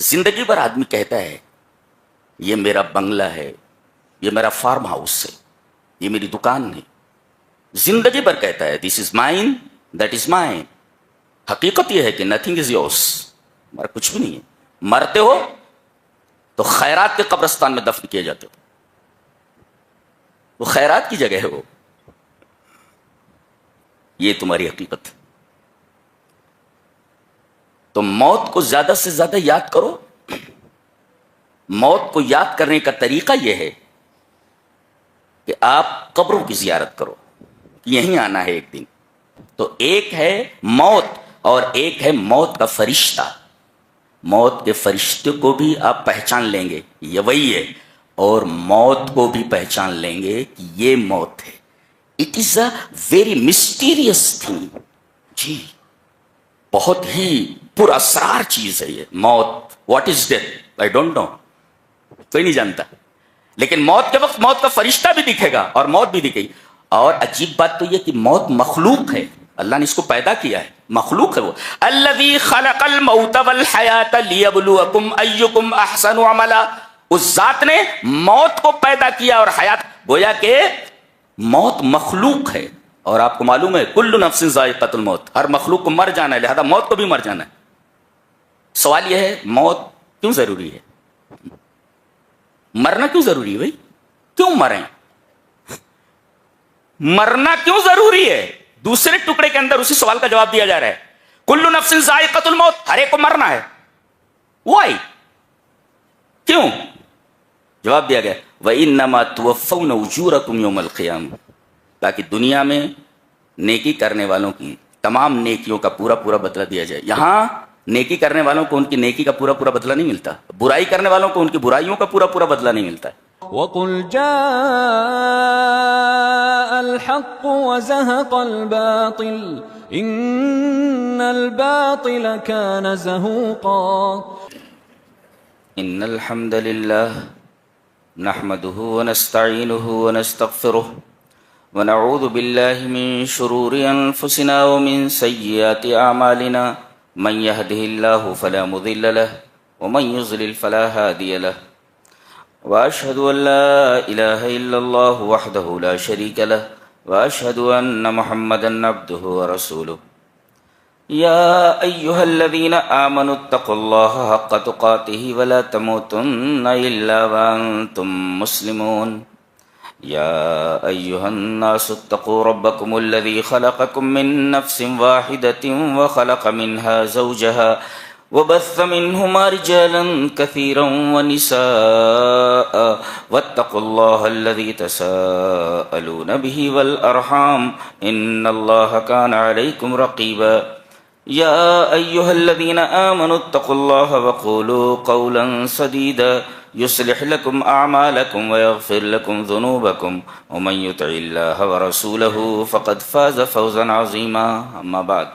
زندگی بھر آدمی کہتا ہے یہ میرا بنگلہ ہے، یہ میرا فارم ہاؤس ہے، یہ میری دکان ہے، زندگی بھر کہتا ہے this is mine, that is mine. حقیقت یہ ہے کہ نتھنگ از یورس، ہمارا کچھ بھی نہیں ہے۔ مرتے ہو تو خیرات کے قبرستان میں دفن کیے جاتے ہو، وہ خیرات کی جگہ ہے، وہ یہ تمہاری حقیقت ہے۔ تو موت کو زیادہ سے زیادہ یاد کرو۔ موت کو یاد کرنے کا طریقہ یہ ہے کہ آپ قبروں کی زیارت کرو، یہیں آنا ہے ایک دن۔ تو ایک ہے موت اور ایک ہے موت کا فرشتہ۔ موت کے فرشتے کو بھی آپ پہچان لیں گے، یہ وہی ہے، اور موت کو بھی پہچان لیں گے کہ یہ موت ہے۔ It is a very mysterious thing, جی بہت ہی پر اسرار چیز ہے یہ موت۔ What is death? I don't know, کوئی نہیں جانتا، لیکن موت کے وقت موت کا فرشتہ بھی دکھے گا اور موت بھی دکھے گی۔ اور عجیب بات تو یہ کہ موت مخلوق ہے، اللہ نے اس کو پیدا کیا ہے، مخلوق ہے وہ۔ الذی خلق الموت والحیات لیبلوکم ایکم احسن عملا، اس ذات نے موت کو پیدا کیا اور حیات، گویا کہ موت مخلوق ہے۔ اور آپ کو معلوم ہے کل نفس ذائقۃ الموت، ہر مخلوق کو مر جانا ہے، لہذا موت کو بھی مر جانا ہے۔ سوال یہ ہے موت کیوں ضروری ہے؟ مرنا کیوں ضروری ہے بھائی؟ کیوں مریں؟ مرنا کیوں ضروری ہے؟ دوسرے ٹکڑے کے اندر اسی سوال کا جواب دیا جا رہا ہے، کل نفس ذائقۃ الموت، ہر ایک کو مرنا ہے۔ وائی؟ کیوں؟ جواب دیا گیا وَإِنَّمَا تُوَفَّوْنَ أُجُورَكُمْ يَوْمَ الْقِيَامَةِ، تاکہ دنیا میں نیکی کرنے والوں کی تمام نیکیوں کا پورا پورا بدلہ دیا جائے۔ یہاں نیکی کرنے والوں کو ان کی نیکی کا پورا پورا بدلہ نہیں ملتا، برائی کرنے والوں کو ان کی برائیوں کا پورا پورا بدلہ نہیں ملتا ہے۔ وَقُلْ جَاءَ الْحَقُّ وَزَهَقَ الْبَاطِلُ إِنَّ الْبَاطِلَ كَانَ زَهُوقًا۔ إِنَّ الْحَمْدَ لِلَّهِ نحمده ونستعينه ونستغفره ونعوذ بالله من شرور أنفسنا ومن سيئات أعمالنا، من يهده الله فلا مضل له ومن يضلل فلا هادي له، وأشهد أن لا إله إلا الله وحده لا شريك له، وأشهد أن محمدا عبده ورسوله۔ يا أيها الذين آمنوا اتقوا الله حق تقاته ولا تموتن إلا وأنتم مسلمون۔ يا أيها الناس اتقوا ربكم الذي خلقكم من نفس واحدة وخلق منها زوجها وبث منهما رجالا كثيرا ونساء واتقوا الله الذي تساءلون به والأرحام إن الله كان عليكم رقيبا۔ يا أيها الذين آمنوا اتقوا الله وقولوا قولا سديدا يصلح لكم أعمالكم ويغفر لكم ذنوبكم ومن يطع الله ورسوله فقد فاز فوزا عظيما، أما بعد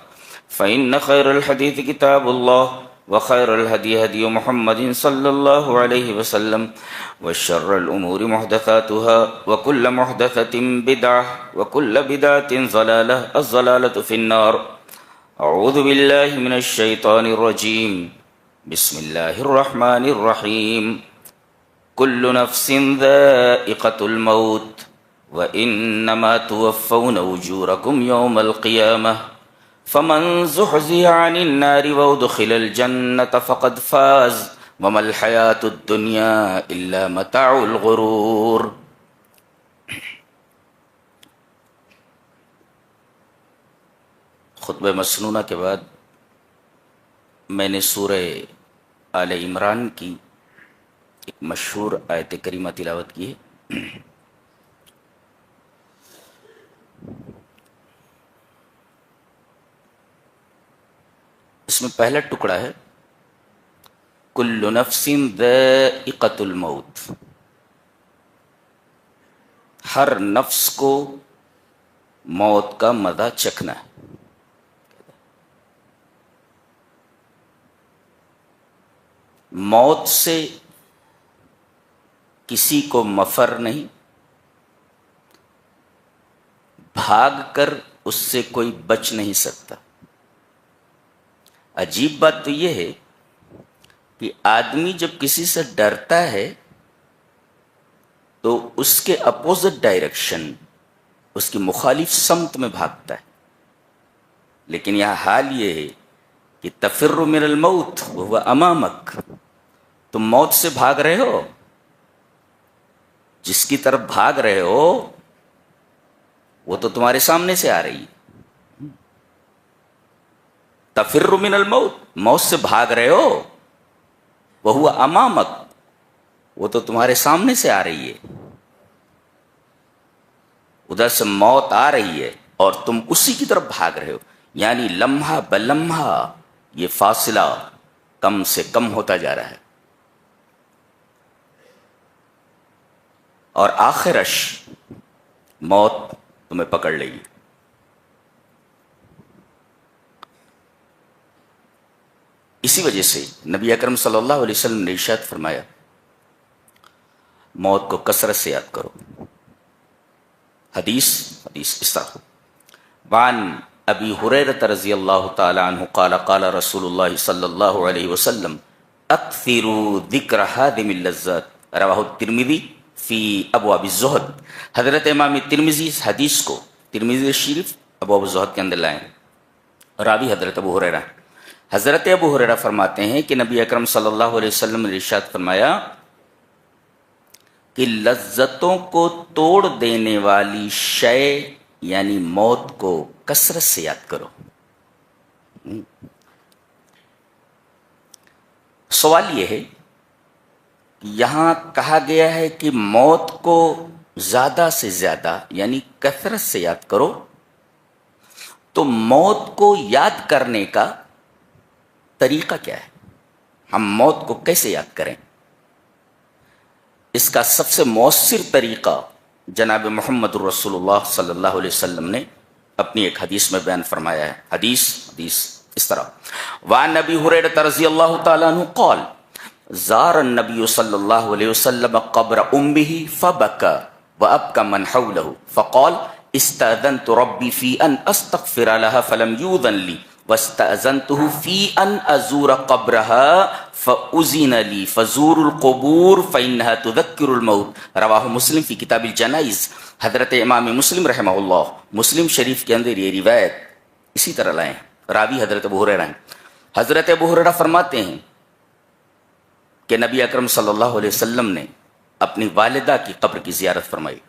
فإن خير الحديث كتاب الله وخير الهدي هدي محمد صلى الله عليه وسلم وشر الأمور محدثاتها وكل محدثة بدعة وكل بدعة ضلالة، الضلالة في النار۔ اعوذ باللہ من الشیطان الرجیم، بسم اللہ الرحمن الرحیم۔ کل نفس ذائقۃ الموت وانما توفون اجورکم یوم القیامہ فمن زحزح عن النار وادخل الجنة فقد فاز وما الحیاة الدنیا الا متاع الغرور۔ خطبہ مسنونہ کے بعد میں نے سورہ آل عمران کی ایک مشہور آیت کریمہ تلاوت کی ہے۔ اس میں پہلا ٹکڑا ہے کل نفس ذائقۃ الموت، ہر نفس کو موت کا مزہ چکھنا ہے۔ موت سے کسی کو مفر نہیں، بھاگ کر اس سے کوئی بچ نہیں سکتا۔ عجیب بات تو یہ ہے کہ آدمی جب کسی سے ڈرتا ہے تو اس کے اپوزٹ ڈائریکشن، اس کی مخالف سمت میں بھاگتا ہے. لیکن یہاں حال یہ ہے کہ تفر من الموت وهو امامک، تم موت سے بھاگ رہے ہو، جس کی طرف بھاگ رہے ہو وہ تو تمہارے سامنے سے آ رہی ہے. تفر من الموت، موت سے بھاگ رہے ہو، وهو امامک، وہ تو تمہارے سامنے سے آ رہی ہے. ادھر سے موت آ رہی ہے اور تم اسی کی طرف بھاگ رہے ہو، یعنی لمحہ بلمحہ یہ فاصلہ کم سے کم ہوتا جا رہا ہے. اور آخرش موت تمہیں پکڑ لے گی. اسی وجہ سے نبی اکرم صلی اللہ علیہ وسلم نے ارشاد فرمایا موت کو کثرت سے یاد کرو. حدیث اس طرح وعن ابی ہریرہ رضی اللہ تعالی عنہ قال قال رسول اللہ صلی اللہ علیہ وسلم اکثروا ذکر ہادم اللذات رواہ الترمذی فی ابواب الزہد. حضرت امام ترمذی اس حدیث کو ترمذی شریف ابواب الزہد کے اندر لائیں. راوی حضرت ابو ہریرہ. حضرت ابو ہریرہ فرماتے ہیں کہ نبی اکرم صلی اللہ علیہ وسلم نے ارشاد فرمایا کہ لذتوں کو توڑ دینے والی شے یعنی موت کو کثرت سے یاد کرو. سوال یہ ہے کہ یہاں کہا گیا ہے کہ موت کو زیادہ سے زیادہ یعنی کثرت سے یاد کرو، تو موت کو یاد کرنے کا طریقہ کیا ہے؟ ہم موت کو کیسے یاد کریں؟ اس کا سب سے مؤثر طریقہ جناب محمد الرسول اللہ صلی اللہ علیہ وسلم نے اپنی ایک حدیث میں بیان فرمایا ہے. حدیث اس طرح وعن ابی ہریرہ رضی اللہ تعالی عنہ قال زار النبی صلی اللہ علیہ وسلم قبر امه فبكى وابكى من حوله فقال استاذنت ربي في ان استغفر لها فلم يؤذن لي واستأذنته في ان ازور قبرها فأذن لي فزور القبور فإنها تذكر الموت. رواہ مسلم فی کتاب الجنائز. حضرت امام مسلم رحمہ اللہ مسلم شریف کے اندر یہ روایت اسی طرح لائیں. راوی حضرت ابو ہریرہ ہیں. حضرت ابو ہریرہ فرماتے ہیں کہ نبی اکرم صلی اللہ علیہ وسلم نے اپنی والدہ کی قبر کی زیارت فرمائی.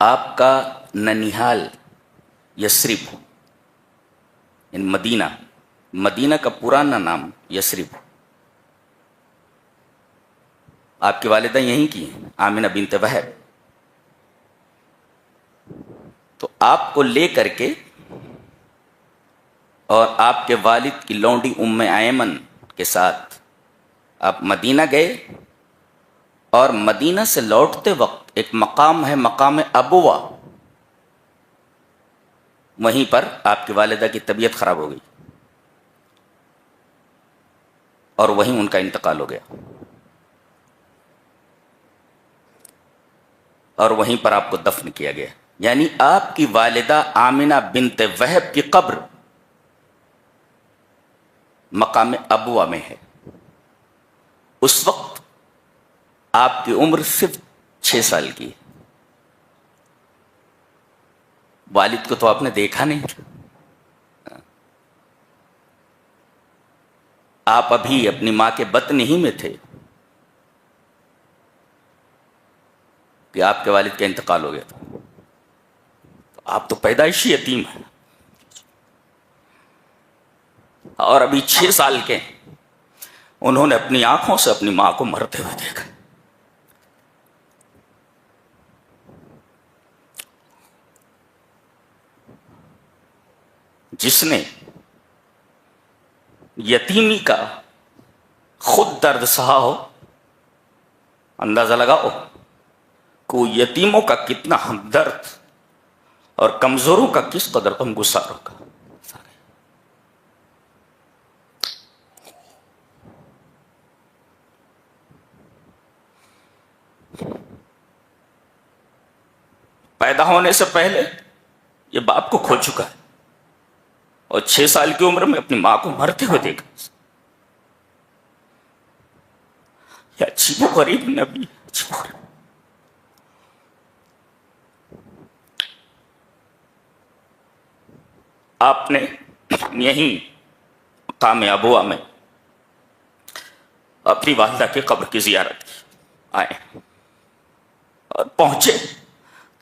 آپ کا ننیحال یثرب یعنی مدینہ کا پرانا نام یثرب. آپ کی والدہ یہیں کی ہیں آمنہ بنت وہب. تو آپ کو لے کر کے اور آپ کے والد کی لونڈی ام ایمن کے ساتھ آپ مدینہ گئے، اور مدینہ سے لوٹتے وقت ایک مقام ہے مقام ابوا، وہیں پر آپ کی والدہ کی طبیعت خراب ہو گئی اور وہیں ان کا انتقال ہو گیا، اور وہیں پر آپ کو دفن کیا گیا. یعنی آپ کی والدہ آمنہ بنت وہب کی قبر مقام ابوا میں ہے. اس وقت آپ کی عمر صرف 6 سال کی ہے. والد کو تو آپ نے دیکھا نہیں تھا، آپ ابھی اپنی ماں کے بطن ہی میں تھے کہ آپ کے والد کا انتقال ہو گیا تھا. آپ تو پیدائشی یتیم ہیں اور ابھی 6 سال کے ہیں. انہوں نے اپنی آنکھوں سے اپنی ماں کو مرتے ہوئے دیکھا. جس نے یتیمی کا خود درد سہا ہو، اندازہ لگاؤ کہ یتیموں کا کتنا ہمدرد اور کمزوروں کا کس قدر غمگسار ہوگا. پیدا ہونے سے پہلے یہ باپ کو کھو چکا ہے اور 6 سال کی عمر میں اپنی ماں کو مرتے ہوئے دیکھا. یہ عجیب و غریب نبی، عجیب و غریب. آپ نے یہیں مقام ابوا میں اپنی والدہ کی قبر کی زیارت کی. آئے اور پہنچے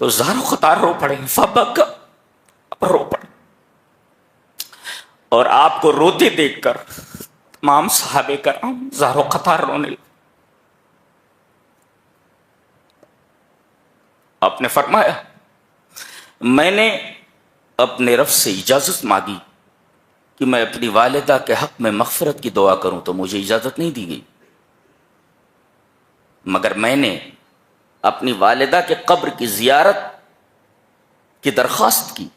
تو زار و قطار رو پڑے، فبکا، رو پڑے. اور آپ کو روتے دیکھ کر تمام صحابہ کرام زار و قطار رونے لگے. آپ نے فرمایا میں نے اپنے رب سے اجازت مانگی کہ میں اپنی والدہ کے حق میں مغفرت کی دعا کروں تو مجھے اجازت نہیں دی گئی، مگر میں نے اپنی والدہ کے قبر کی زیارت کی درخواست کی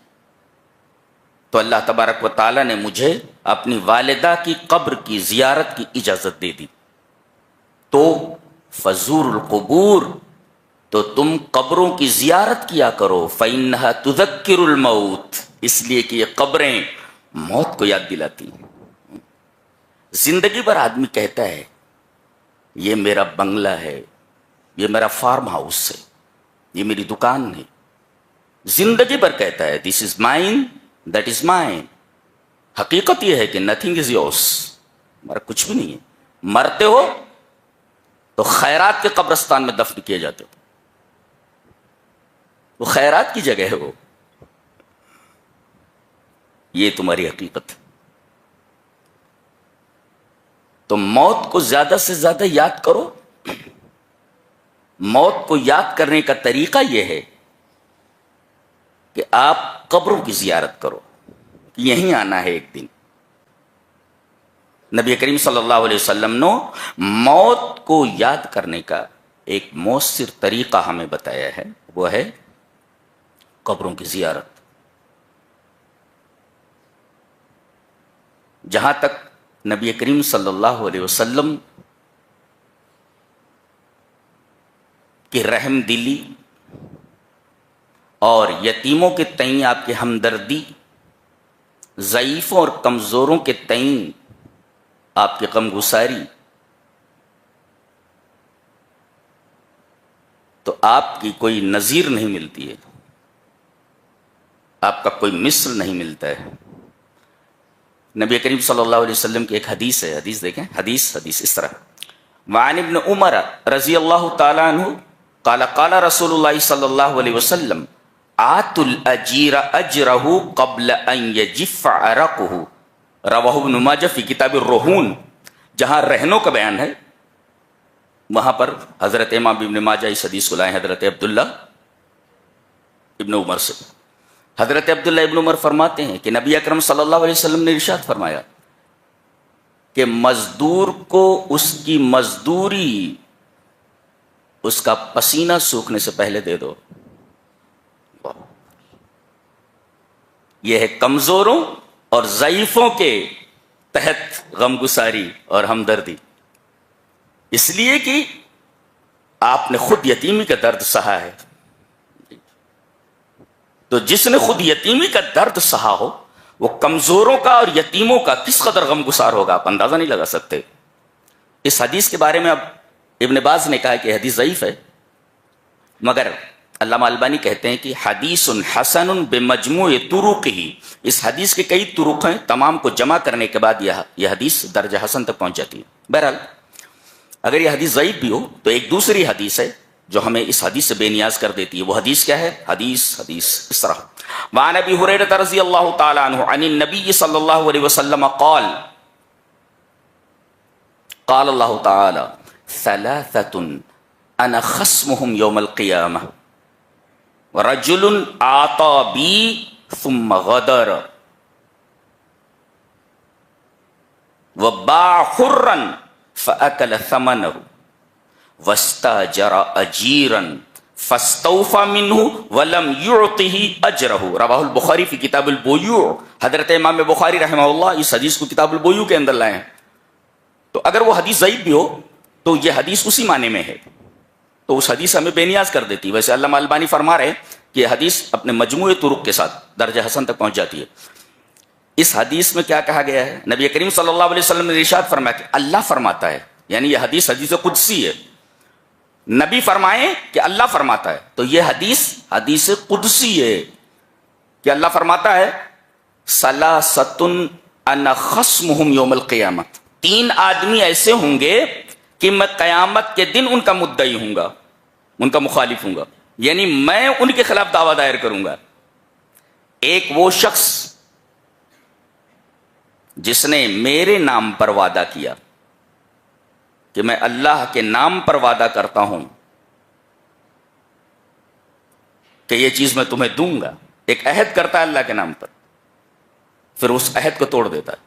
تو اللہ تبارک و تعالی نے مجھے اپنی والدہ کی قبر کی زیارت کی اجازت دے دی. تو فزور القبور، تو تم قبروں کی زیارت کیا کرو، فإنها تذکر الموت، اس لیے کہ یہ قبریں موت کو یاد دلاتی ہیں. زندگی بھر آدمی کہتا ہے یہ میرا بنگلہ ہے، یہ میرا فارم ہاؤس ہے، یہ میری دکان ہے. زندگی بھر کہتا ہے this is mine, that is mine. حقیقت یہ ہے کہ نتھنگ از یورس، ہمارا کچھ بھی نہیں ہے. مرتے ہو تو خیرات کے قبرستان میں دفن کیے جاتے ہو، وہ خیرات کی جگہ ہے. وہ یہ تمہاری حقیقت ہے. تو موت کو زیادہ سے زیادہ یاد کرو. موت کو یاد کرنے کا طریقہ یہ ہے کہ آپ قبروں کی زیارت کرو. یہیں آنا ہے ایک دن. نبی کریم صلی اللہ علیہ وسلم نے موت کو یاد کرنے کا ایک مؤثر طریقہ ہمیں بتایا ہے، وہ ہے قبروں کی زیارت. جہاں تک نبی کریم صلی اللہ علیہ وسلم کی رحم دلی اور یتیموں کے تئیں آپ کی ہمدردی، ضعیفوں اور کمزوروں کے تئیں آپ کی غم گساری، تو آپ کی کوئی نظیر نہیں ملتی ہے، آپ کا کوئی مثل نہیں ملتا ہے. نبی کریم صلی اللہ علیہ وسلم کی ایک حدیث ہے، حدیث دیکھیں، حدیث اس طرح: وعن ابن عمر رضی اللہ تعالی عنہ قال قال رسول اللہ صلی اللہ علیہ وسلم آت الاجیر اجرہ قبل ان یجف عرقہ. رواہ ابن ماجہ فی کتاب الرہون. جہاں رہنوں کا بیان ہے وہاں پر حضرت امام ابن ماجہ اس حدیث کو لائے حضرت عبداللہ ابن عمر سے. حضرت عبداللہ ابن عمر فرماتے ہیں کہ نبی اکرم صلی اللہ علیہ وسلم نے ارشاد فرمایا کہ مزدور کو اس کی مزدوری اس کا پسینہ سوکھنے سے پہلے دے دو. یہ ہے کمزوروں اور ضعیفوں کے تحت غم گساری اور ہمدردی، اس لیے کہ آپ نے خود یتیمی کا درد سہا ہے. تو جس نے خود یتیمی کا درد سہا ہو وہ کمزوروں کا اور یتیموں کا کس قدر غم گسار ہوگا، آپ اندازہ نہیں لگا سکتے. اس حدیث کے بارے میں اب ابن باز نے کہا کہ حدیث ضعیف ہے، مگر علامہ البانی کہتے ہیں کہ حدیث حسن بمجموع طرقہ، اس حدیث کے کئی طرق ہیں، تمام کو جمع کرنے کے بعد یہ حدیث درجہ حسن تک پہنچ جاتی ہے. بہرحال اگر یہ حدیث ضعیف بھی ہو تو ایک دوسری حدیث ہے جو ہمیں اس حدیث سے بے نیاز کر دیتی ہے. وہ حدیث کیا ہے؟ حدیث اس طرح: وعن ابی ہریرہ رضی اللہ تعالی عنہ عن النبی صلی اللہ علیہ وسلم قال قال اللہ تعالی ثلاثۃ انا خصمهم یوم القیامہ ورجل آتا بی ثم غدر وباع حرا فأکل ثمنه واستاجر اجیرا فاستوفى منه ولم يعطه اجره. رواہ البخاری فی کتاب البیوع. حضرت امام بخاری رحمہ اللہ اس حدیث کو کتاب البیوع کے اندر لائے ہیں. تو اگر وہ حدیث ضعیف بھی ہو تو یہ حدیث اسی معنی میں ہے، تو اس حدیث ہمیں بے نیاز کر دیتی. ویسے علامہ البانی فرما رہے کہ یہ حدیث اپنے مجموعے طرق کے ساتھ درجہ حسن تک پہنچ جاتی ہے. اس حدیث میں کیا کہا گیا ہے؟ نبی کریم صلی اللہ علیہ وسلم نے ارشاد فرمایا کہ اللہ فرماتا ہے، یعنی یہ حدیث قدسی ہے، نبی فرمائیں کہ اللہ فرماتا ہے، تو یہ حدیث قدسی ہے کہ اللہ فرماتا ہے ثلاثۃ انا خصمہم یوم القیامت، 3 آدمی ایسے ہوں گے کہ میں قیامت کے دن ان کا مدعی ہوں گا، ان کا مخالف ہوں گا، یعنی میں ان کے خلاف دعویٰ دائر کروں گا۔ ایک وہ شخص جس نے میرے نام پر وعدہ کیا کہ میں اللہ کے نام پر وعدہ کرتا ہوں کہ یہ چیز میں تمہیں دوں گا، ایک عہد کرتا ہے اللہ کے نام پر، پھر اس عہد کو توڑ دیتا ہے،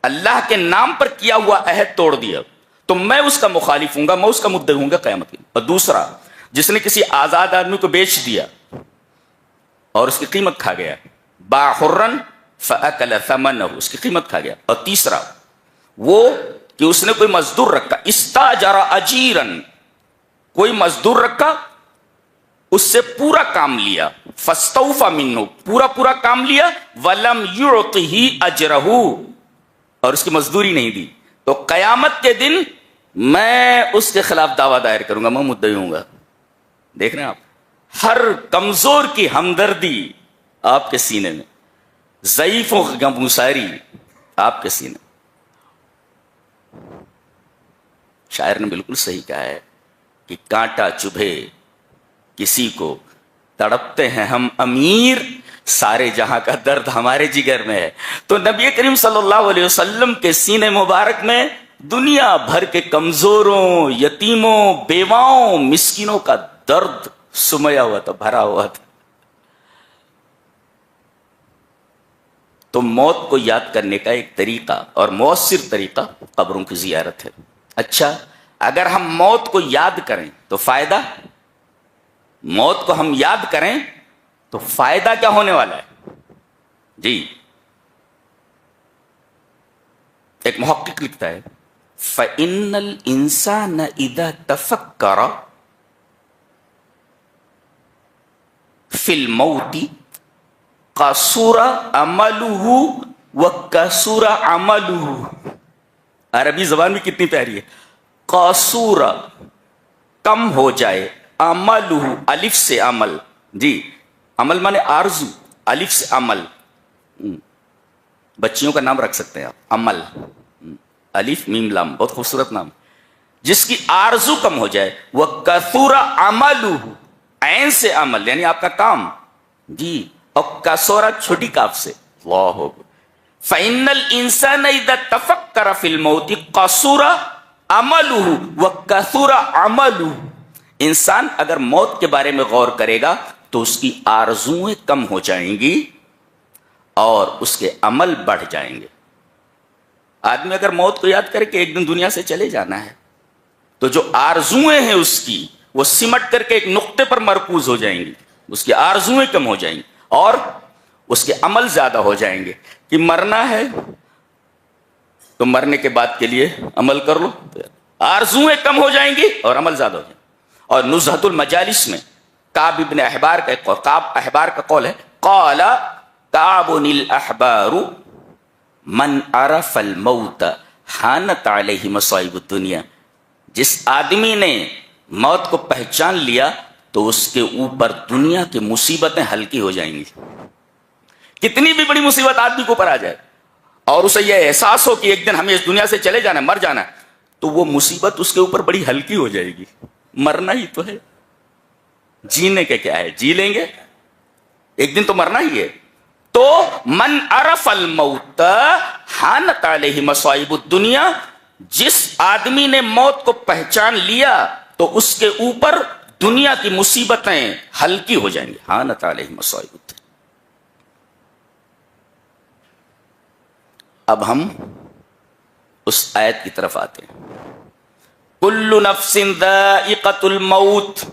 اللہ کے نام پر کیا ہوا عہد توڑ دیا تو میں اس کا مخالف ہوں گا، میں اس کا مدعی ہوں گا قیامت کے دن۔ اور دوسرا جس نے کسی آزاد آدمی کو بیچ دیا اور اس کی قیمت کھا گیا، باع حرا فاکل ثمنہ، اس کی قیمت کھا گیا۔ اور تیسرا وہ کہ اس نے کوئی مزدور رکھا، استاجر اجیرا، کوئی مزدور رکھا، اس سے پورا کام لیا، فاستوفى منہ، پورا کام لیا، ولم یعطہ اجرہ، اور اس کی مزدوری نہیں دی، تو قیامت کے دن میں اس کے خلاف دعویٰ دائر کروں گا، میں مدعی ہوں گا۔ دیکھ رہے ہیں آپ، ہر کمزور کی ہمدردی آپ کے سینے میں، ضعیفوں کی غمگساری آپ کے سینے میں۔ شاعر نے بالکل صحیح کہا ہے کہ کانٹا چبھے کسی کو، تڑپتے ہیں ہم امیر، سارے جہاں کا درد ہمارے جگر میں ہے۔ تو نبی کریم صلی اللہ علیہ وسلم کے سینے مبارک میں دنیا بھر کے کمزوروں، یتیموں، بیواؤں، مسکینوں کا درد سمیا ہوا تھا، بھرا ہوا تھا۔ تو موت کو یاد کرنے کا ایک طریقہ اور مؤثر طریقہ قبروں کی زیارت ہے۔ اچھا، اگر ہم موت کو یاد کریں تو فائدہ، موت کو ہم یاد کریں تو فائدہ کیا ہونے والا ہے؟ جی، ایک محقق لکھتا ہے فَإِنَّ الْإِنسَانَ إِذَا تَفَكَّرَ فِي الْمَوْتِ قَصُرَ عَمَلُهُ وَكَثُرَ عَمَلُهُ۔ عربی زبان بھی کتنی پیاری ہے، قَصُرَ کم ہو جائے، عملہ الف سے عمل، جی عمل مانے آرزو، الف سے عمل، بچیوں کا نام رکھ سکتے ہیں آپ، عمل، الف میم لام، بہت خوبصورت نام، جس کی آرزو کم ہو جائے، وہ کثور عملہ، عین سے عمل یعنی آپ کا کام، جی، اور کثورہ چھوٹی کاف سے، اللہ اکبر۔ فإن الإنسان إذا تفكر في الموت قصر عمله وكثر عمله، انسان اگر موت کے بارے میں غور کرے گا تو اس کی آرزویں کم ہو جائیں گی اور اس کے عمل بڑھ جائیں گے۔ آدمی اگر موت کو یاد کرے کہ ایک دن دنیا سے چلے جانا ہے تو جو آرزویں ہیں اس کی وہ سمٹ کر کے ایک نقطے پر مرکوز ہو جائیں گی، اس کی آرزویں کم ہو جائیں گی اور اس کے عمل زیادہ ہو جائیں گے۔ کہ مرنا ہے تو مرنے کے بعد کے لیے عمل کر لو، آرزویں کم ہو جائیں گی اور عمل زیادہ ہو جائیں گے۔ اور نزہۃ المجالس میں کعب ابن احبار کا ایک کعب احبار کا قول ہے، قال کعب الاحبار من عرف الموت حانت علیہ مصائب الدنیا، جس آدمی نے موت کو پہچان لیا تو اس کے اوپر دنیا کی مصیبتیں ہلکی ہو جائیں گی۔ کتنی بھی بڑی مصیبت آدمی کو اوپر آ جائے اور اسے یہ احساس ہو کہ ایک دن ہمیں اس دنیا سے چلے جانا ہے، مر جانا ہے، تو وہ مصیبت اس کے اوپر بڑی ہلکی ہو جائے گی۔ مرنا ہی تو ہے، جینے کے کیا ہے، جی لیں گے، ایک دن تو مرنا ہی ہے۔ تو من عرف الموت حانت علیہ مصائب الدنیا، جس آدمی نے موت کو پہچان لیا تو اس کے اوپر دنیا کی مصیبتیں ہلکی ہو جائیں گی۔ حانت علیہ مصائب الدنیا۔ اب ہم اس آیت کی طرف آتے ہیں، کل نفس ذائقۃ الموت،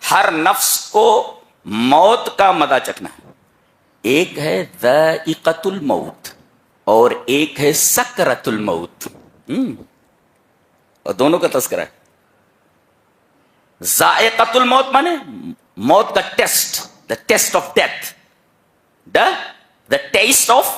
ہر نفس کو موت کا مزہ چکھنا ہے۔ ایک ہے ذائقۃ الموت اور ایک ہے سکرۃ الموت، اور دونوں کا تذکرہ ہے۔ ذائقۃ الموت مانے موت کا test, the test of death, the test of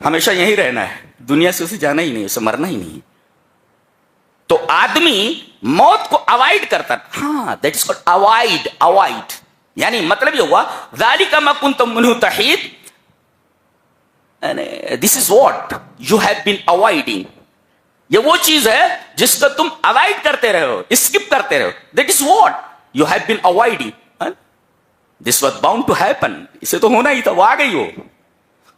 ہمیشہ یہیں رہنا ہے, دنیا سے اسے جانا ہی نہیں, اسے مرنا ہی نہیں. تو آدمی موت کو اوائڈ کرتا. ہاں, that is called avoid. Avoid یعنی مطلب یہ ہوا ذالک ما کنتم منہ تحید, this is what you have been avoiding. یہ وہ چیز ہے جس کو تم اوائڈ کرتے رہے ہو, اسکپ کرتے رہے ہو. That is what you have been avoiding. This was bound to happen, اسے تو ہونا ہی تھا, وہ آ گئی ہو.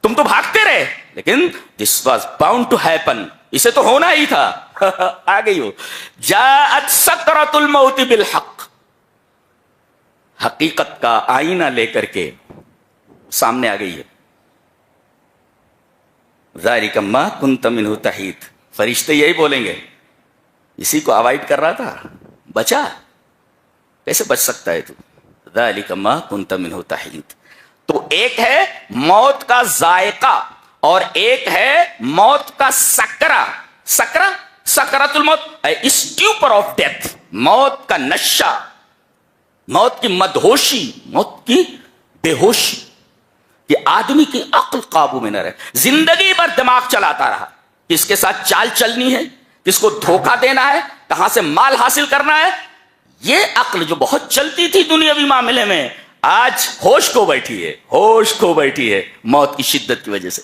تم تو بھاگتے رہے, لیکن this was bound to happen, اسے تو ہونا ہی تھا, آ گئی ہو. جاءت سکرۃ الموت بالحق, حقیقت کا آئینہ لے کر کے سامنے آ گئی ہے. ذالک ما کنت منہ تحید, فرشتے یہی بولیں گے, اسی کو اوائڈ کر رہا تھا, بچا, کیسے بچ سکتا ہے تو. ذالک ما کنت منہ تحید. تو ایک ہے موت کا ذائقہ اور ایک ہے موت کا سکرہ. سکرہ, سکرۃ الموت, اسٹیوپر آف ڈیتھ, موت کا نشہ, موت کی مدہوشی, موت کی بے ہوشی, کہ آدمی کی عقل قابو میں نہ رہے. زندگی بھر دماغ چلاتا رہا, کس کے ساتھ چال چلنی ہے, کس کو دھوکہ دینا ہے, کہاں سے مال حاصل کرنا ہے. یہ عقل جو بہت چلتی تھی دنیاوی معاملے میں, آج ہوش کھو بیٹھی ہے, ہوش کھو بیٹھی ہے موت کی شدت کی وجہ سے.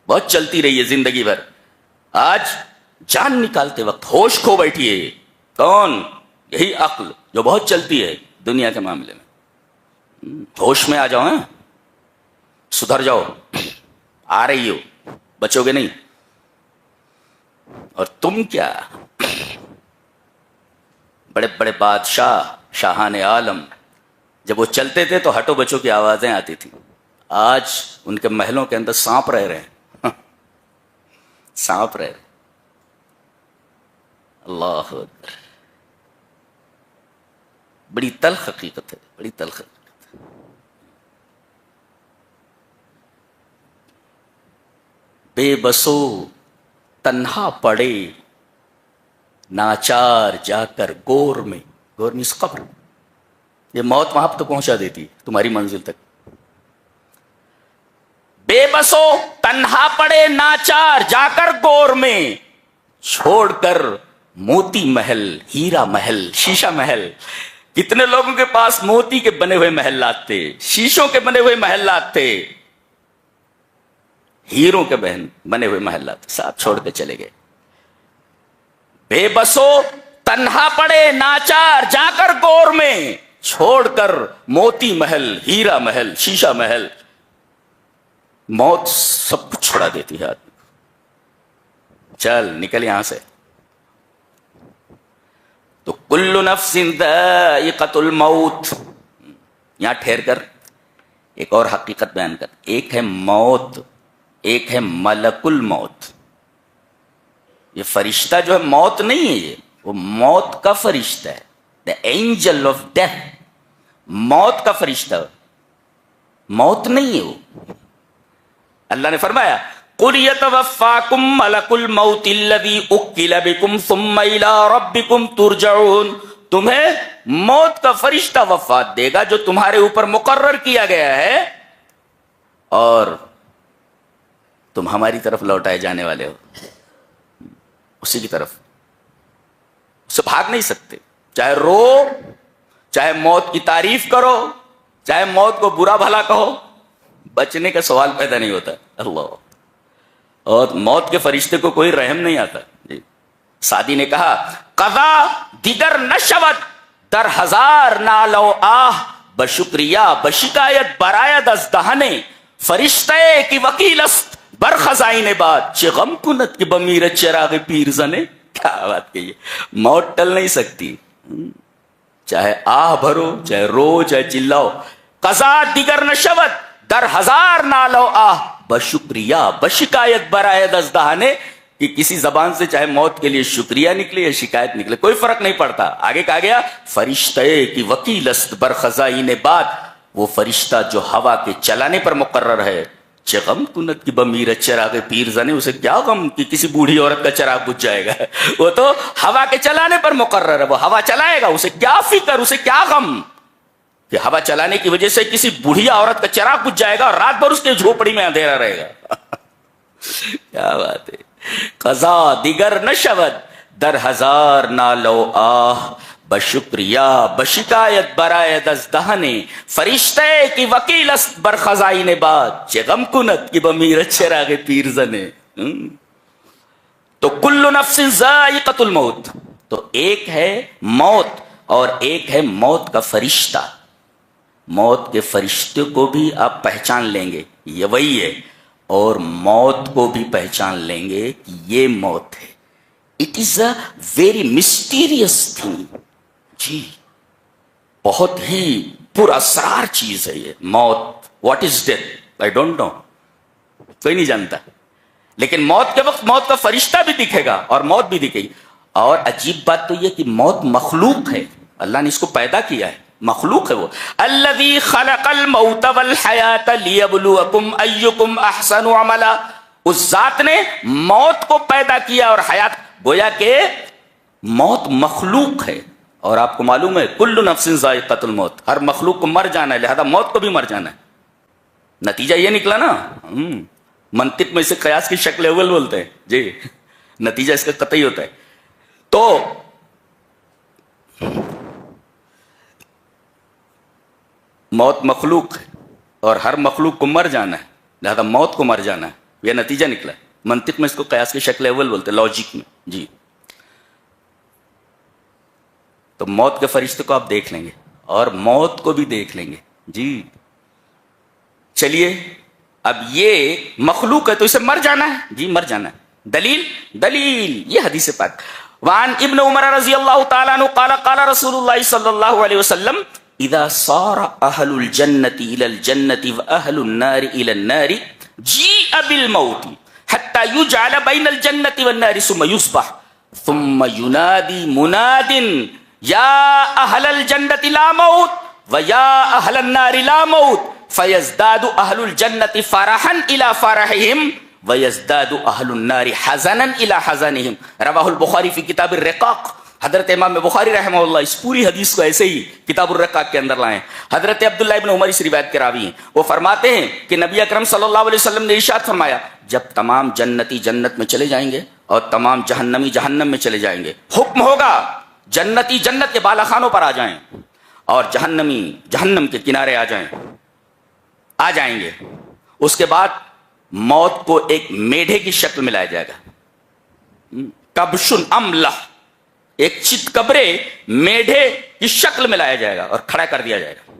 بہت چلتی رہی ہے زندگی بھر, آج جان نکالتے وقت ہوش کھو بیٹھی ہے. کون؟ یہی عقل جو بہت چلتی ہے دنیا کے معاملے میں. ہوش میں آ جاؤ, ہیں, سدھر جاؤ, آ رہی ہو, بچو گے نہیں. اور تم کیا, بڑے بڑے بادشاہ, شاہان عالم, جب وہ چلتے تھے تو ہٹو بچوں کی آوازیں آتی تھی. آج ان کے محلوں کے اندر سانپ رہ رہے ہیں, سانپ رہ رہے. اللہ اکبر, بڑی تلخ حقیقت ہے, بڑی تلخ حقیقت. بے بسو تنہا پڑے ناچار جا کر گور میں, گور میں اس قبر, یہ موت وہاں تو پہنچا دیتی تمہاری منزل تک. بے بسو تنہا پڑے ناچار جا کر گور میں, چھوڑ کر موتی محل, ہیرا محل, شیشہ محل. کتنے لوگوں کے پاس موتی کے بنے ہوئے محلات تھے, شیشوں کے بنے ہوئے محلات تھے, ہیروں کے بنے ہوئے محلات, ساتھ چھوڑ کے چلے گئے. بے بسو تنہا پڑے ناچار جا کر گور میں, چھوڑ کر موتی محل, ہیرا محل, شیشہ محل. موت سب کچھ چھوڑا دیتی ہے آدمی کو. چل نکل یہاں سے. تو کل نفس ذائقۃ الموت, یہاں ٹھہر کر ایک اور حقیقت بیان کر. ایک ہے موت, ایک ہے ملک الموت. یہ فرشتہ جو ہے موت نہیں ہے, یہ وہ موت کا فرشتہ ہے, دا اینجل آف ڈیتھ. موت کا فرشتہ, موت نہیں ہے وہ. اللہ نے فرمایا قُلْ يَتَوَفَّاكُمْ مَلَكُ الْمَوْتِ الَّذِي أُكِّلَ بِكُمْ ثُمَّ إِلَىٰ رَبِّكُمْ تُرْجَعُونَ. تمہیں موت کا فرشتہ وفات دے گا جو تمہارے اوپر مقرر کیا گیا ہے, اور تم ہماری طرف لوٹائے جانے والے ہو, اسی کی طرف. اس سے بھاگ نہیں سکتے. چاہے رو, چاہے موت کی تعریف کرو, چاہے موت کو برا بھلا کہو, بچنے کا سوال پیدا نہیں ہوتا. اللہ, اور موت کے فرشتے کو کوئی رحم نہیں آتا. جی سعدی نے کہا قضا دیگر نشود در ہزار نالو آہ بشکریہ بشکایت برآید از دہنے فرشتے کی وکیل است بر خزائن باد چه غم کند کہ بمیر چراغ پیر زنے. کیا بات کہی ہے, موت ٹل نہیں سکتی, چاہے آہ بھرو, چاہے رو, چاہے چلاؤ. قضا دیگر نشود در ہزار نالو آہ بشکریہ بشکایت برآید از دہنے, کہ کسی زبان سے چاہے موت کے لیے شکریہ نکلے یا شکایت نکلے کوئی فرق نہیں پڑتا. آگے کہا گیا فرشتے کی وکیل است بر خزائن باد, وہ فرشتہ جو ہوا کے چلانے پر مقرر ہے. چه غم کند کی بمیر چراغ پیر زنے, اسے کیا غم کہ کسی بوڑھی عورت کا چراغ بجھ جائے گا, وہ تو ہوا کے چلانے پر مقرر ہے, وہ ہوا چلائے گا, اسے کیا فکر, اسے کیا غم کہ ہوا چلانے کی وجہ سے کسی بوڑھی عورت کا چراغ بجھ جائے گا اور رات بھر اس کے جھوپڑی میں اندھیرا رہے گا. کیا بات ہے. قضا دیگر نشود در ہزار نالو آہ بشکریہ بشکایت برآید از دہنے فرشتے کی وکیل است بر خزائن باد چه غم کند کی بمیرد چراغ پیرزنے. تو کل نفس ذائقۃ الموت، تو ایک ہے موت اور ایک ہے موت کا فرشتہ. موت کے فرشتے کو بھی آپ پہچان لیں گے یہ وہی ہے، اور موت کو بھی پہچان لیں گے کہ یہ موت ہے. It is a very mysterious thing. جی بہت ہی پر اسرار چیز ہے یہ موت. What is death? I don't know, کوئی نہیں جانتا. لیکن موت کے وقت موت کا فرشتہ بھی دکھے گا اور موت بھی دکھے گی. اور عجیب بات تو یہ کہ موت مخلوق ہے، اللہ نے اس کو پیدا کیا ہے، مخلوق ہے. وہ الذی خلق الموت والحیات لیبلوکم ایکم احسن عملا، اس ذات نے موت کو پیدا کیا اور حیات. گویا کہ موت مخلوق ہے، اور آپ کو معلوم ہے کل نفس ذائقۃ الموت، ہر مخلوق کو مر جانا ہے، لہذا موت کو بھی مر جانا ہے. نتیجہ یہ نکلا نا. منطق میں اسے قیاس کی شکل اول بولتے ہیں. جی نتیجہ اس کا قطعی ہوتا ہے. تو موت مخلوق ہے اور ہر مخلوق کو مر جانا ہے، لہذا موت کو مر جانا ہے. یہ نتیجہ نکلا ہے. منطق میں اس کو قیاس کی شکل اول بولتے ہیں، لاجک میں. جی تو موت کے فرشتے کو آپ دیکھ لیں گے اور موت کو بھی دیکھ لیں گے. جی چلیے اب یہ مخلوق ہے تو اسے مر جانا ہے. جی مر جانا ہے. دلیل یہ حدیث پاک. وعن ابن عمر رضی اللہ تعالیٰ عنہ قال قال رسول اللہ صلی اللہ علیہ وسلم اذا صار اہل الجنة الى الجنة واہل النار الى النار جیء بالموت حتى يجعل بين الجنة والنار ثم يصبح ثم ينادي مناد یا اہل الجنة لا موت ویا اہل النار لا موت فیزداد اہل الجنة فرحا الى فرحهم ویزداد اہل النار حزنا الى حزنهم. رواہ البخاری فی کتاب الرقاق. حضرت امام بخاری رحمہ اللہ اس پوری حدیث کو ایسے ہی کتاب الرقاق کے اندر لائیں. حضرت عبداللہ ابن عمر اس روایت کے راوی ہیں. وہ فرماتے ہیں کہ نبی اکرم صلی اللہ علیہ وسلم نے ارشاد فرمایا جب تمام جنتی جنت میں چلے جائیں گے اور تمام جہنمی جہنم میں چلے جائیں گے، حکم ہوگا جنتی جنت کے بالا خانوں پر آ جائیں اور جہنمی جہنم کے کنارے آ جائیں گے. اس کے بعد موت کو ایک میڈھے کی شکل میں لایا جائے گا. کبشن املح، ایک چتکبرے میڈھے کی شکل میں لایا جائے گا اور کھڑا کر دیا جائے گا.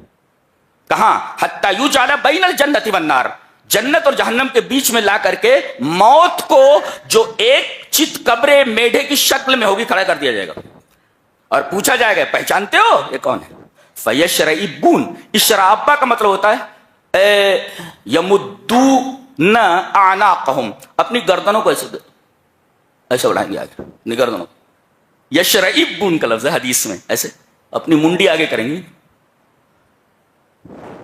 کہاں؟ حتی یجعل بین الجنت والنار، جنت اور جہنم کے بیچ میں لا کر کے موت کو جو ایک چتکبرے میڈھے کی شکل میں ہوگی کھڑا کر دیا جائے گا اور پوچھا جائے گا پہچانتے ہو یہ کون ہے؟ فیشرعبون، اشرابہ کا مطلب ہوتا ہے یمدون اعناقہم، اپنی گردنوں کو ایسے بڑھائیں گے آگے، اپنی گردنوں. یشرعبون کا لفظ ہے حدیث میں، ایسے اپنی منڈی آگے کریں گے،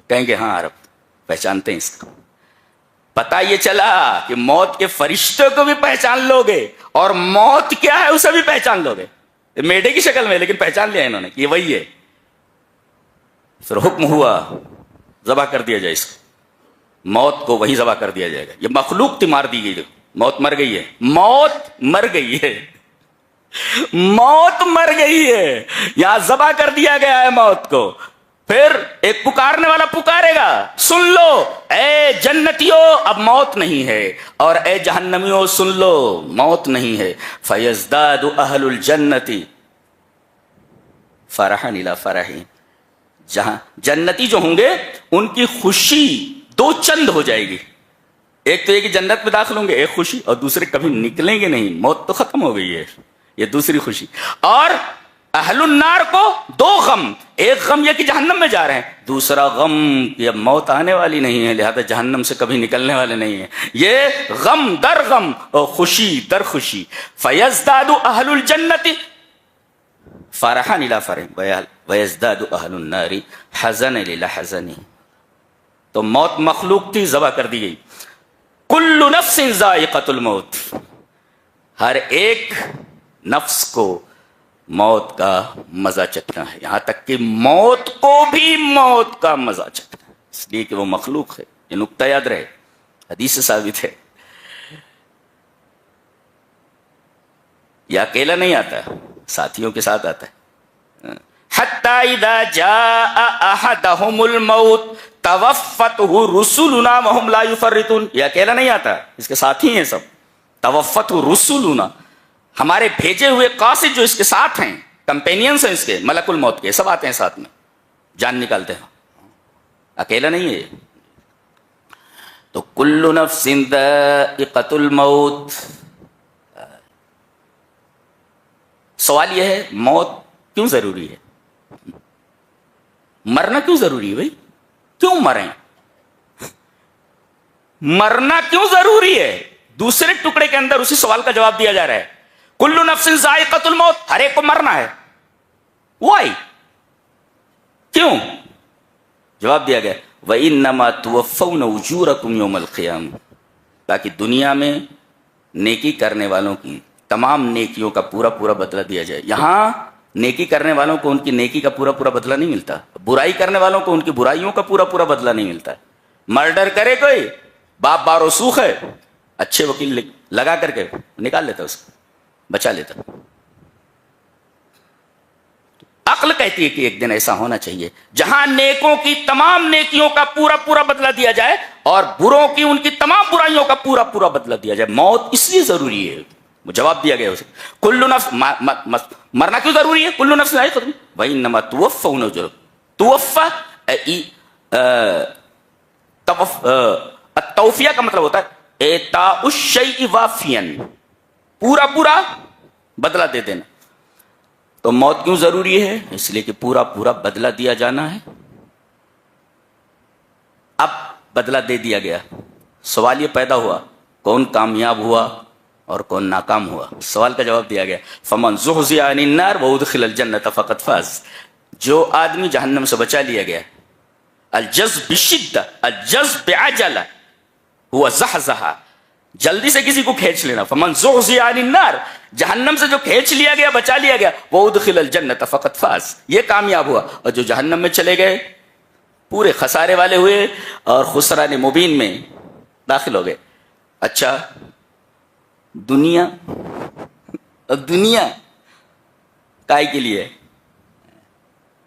کہیں گے ہاں عرب پہچانتے ہیں اس کا. پتہ یہ چلا کہ موت کے فرشتوں کو بھی پہچان لو گے اور موت کیا ہے اسے بھی پہچان لو گے. میڈے کی شکل میں لیکن پہچان لیا انہوں نے کہ یہ وہی ہے. پھر حکم ہوا ذبح کر دیا جائے اس کو، موت کو وہی ذبح کر دیا جائے گا. یہ مخلوق تھی مار دی گئی، موت مر گئی ہے، موت مر گئی ہے، موت مر گئی ہے، یہاں ذبح کر دیا گیا ہے موت کو. پھر ایک پکارنے والا پکارے گا سن لو اے جنتیوں اب موت نہیں ہے، اور اے جہنمیوں سن لو موت نہیں ہے. فیزداد اہل الجنتی فرحا الی فرحہم، جہاں جنتی جو ہوں گے ان کی خوشی دو چند ہو جائے گی. ایک تو یہ کہ جنت میں داخل ہوں گے ایک خوشی، اور دوسرے کبھی نکلیں گے نہیں، موت تو ختم ہو گئی ہے، یہ دوسری خوشی. اور اہل النار کو دو غم، ایک غم یہ کہ جہنم میں جا رہے ہیں، دوسرا غم کہ اب موت آنے والی نہیں ہے لہذا جہنم سے کبھی نکلنے والے نہیں ہیں. یہ غم در غم اور خوشی در خوشی. فیزداد اہل الجنت فرحا الی فرح ویزداد اہل النار حزنا الی حزن. تو موت مخلوق تھی، ذبح کر دی گئی. کل نفس ذائقۃ الموت، ہر ایک نفس کو موت کا مزہ چکھنا ہے، یہاں تک کہ موت کو بھی موت کا مزہ چکھنا ہے، اس لیے کہ وہ مخلوق ہے. یہ نقطہ یاد رہے، حدیث سے ثابت ہے. یہ اکیلا نہیں آتا، ساتھیوں کے ساتھ آتا ہے. حتی اذا جاء احدهم الموت توفته رسلنا وهم لا يفرطون. یہ اکیلا نہیں آتا، اس کے ساتھی ہیں سب. توفته رسلنا، ہمارے بھیجے ہوئے قاصد جو اس کے ساتھ ہیں، کمپینینز ہیں اس کے، ملک الموت کے، سب آتے ہیں ساتھ میں، جان نکالتے ہیں. اکیلا نہیں ہے. تو کل نفس ذائقۃ الموت. سوال یہ ہے موت کیوں ضروری ہے؟ مرنا کیوں ضروری ہے بھائی؟ کیوں مریں؟ مرنا کیوں ضروری ہے؟ دوسرے ٹکڑے کے اندر اسی سوال کا جواب دیا جا رہا ہے. کل نفس ذائقۃ الموت، ہر ایک کو مرنا ہے. وائی؟ کیوں؟ جواب دیا گیا وَإِنَّمَا تُوَفَّوْنَ أُجُورَكُمْ يَوْمَ الْقِيَامَةِ، تاکہ دنیا میں نیکی کرنے والوں کی تمام نیکیوں کا پورا پورا بدلہ دیا جائے. یہاں نیکی کرنے والوں کو ان کی نیکی کا پورا پورا بدلہ نہیں ملتا، برائی کرنے والوں کو ان کی برائیوں کا پورا پورا بدلہ نہیں ملتا. مرڈر کرے کوئی، باپ بارسوخ ہے، اچھے وکیل لگا کر کے نکال لیتا، اس کو بچا لیتا. عقل کہتی ہے کہ ایک دن ایسا ہونا چاہیے جہاں نیکوں کی تمام نیکیوں کا پورا پورا بدلہ دیا جائے اور بروں کی ان کی تمام برائیوں کا پورا پورا بدلہ دیا جائے. موت اس لیے ضروری ہے. جواب دیا گیا اسے کل نفس، مرنا کیوں ضروری ہے؟ کل نفس ذائقۃ الموت وانما توفون اجورکم. التوفیہ کا مطلب ہوتا ہے اعطاء الشیء وافیا، پورا پورا بدلہ دے دینا. تو موت کیوں ضروری ہے؟ اس لیے کہ پورا پورا بدلہ دیا جانا ہے. اب بدلہ دے دیا گیا، سوال یہ پیدا ہوا کون کامیاب ہوا اور کون ناکام ہوا؟ سوال کا جواب دیا گیا فمن زحزح عن النار وادخل الجنۃ فقد فاز. جو آدمی جہنم سے بچا لیا گیا، الجذب بشدہ الجذب بعجلہ ہوا زحزح، جلدی سے کسی کو کھینچ لینا. فمن زحزح عن النار، جہنم سے جو کھینچ لیا گیا، بچا لیا گیا، وادخل الجنۃ فقد فاز، یہ کامیاب ہوا. اور جو جہنم میں چلے گئے پورے خسارے والے ہوئے اور خسران مبین میں داخل ہو گئے. اچھا دنیا کائے کے لیے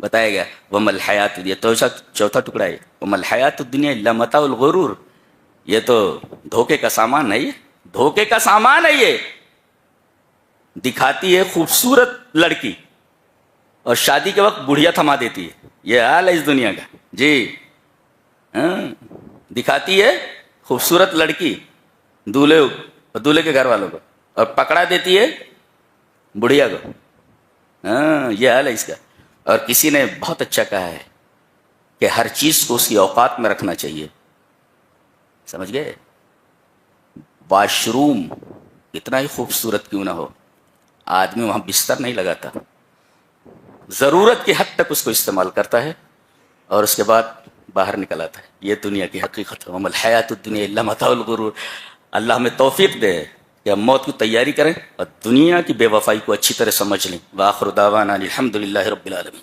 بتایا گیا وَمَا الْحَيَاةُ الدُّنْيَا، چوتھا ٹکڑا ہے وَمَا الْحَيَاةُ الدُّنْيَا إِلَّا مَتَاعُ الْغُرُورِ. یہ تو دھوکے کا سامان ہے، یہ دھوکے کا سامان ہے. یہ دکھاتی ہے خوبصورت لڑکی اور شادی کے وقت بڑھیا تھما دیتی ہے. یہ حال ہے اس دنیا کا جی. دکھاتی ہے خوبصورت لڑکی دولہے اور دولہے کے گھر والوں کو، اور پکڑا دیتی ہے بڑھیا کو. یہ حال ہے اس کا. اور کسی نے بہت اچھا کہا ہے کہ ہر چیز کو اس کی اوقات میں رکھنا چاہیے. سمجھ گئے؟ واش روم اتنا ہی خوبصورت کیوں نہ ہو، آدمی وہاں بستر نہیں لگاتا، ضرورت کی حد تک اس کو استعمال کرتا ہے اور اس کے بعد باہر نکل آتا ہے. یہ دنیا کی حقیقت ہے. وَمَا الْحَيَاةُ الدُّنْيَا إِلَّا مَتَاعُ الْغُرُورِ. اللہ ہمیں توفیق دے کہ ہم موت کی تیاری کریں اور دنیا کی بے وفائی کو اچھی طرح سمجھ لیں. وآخر دعوانا الحمد للہ رب العالمین.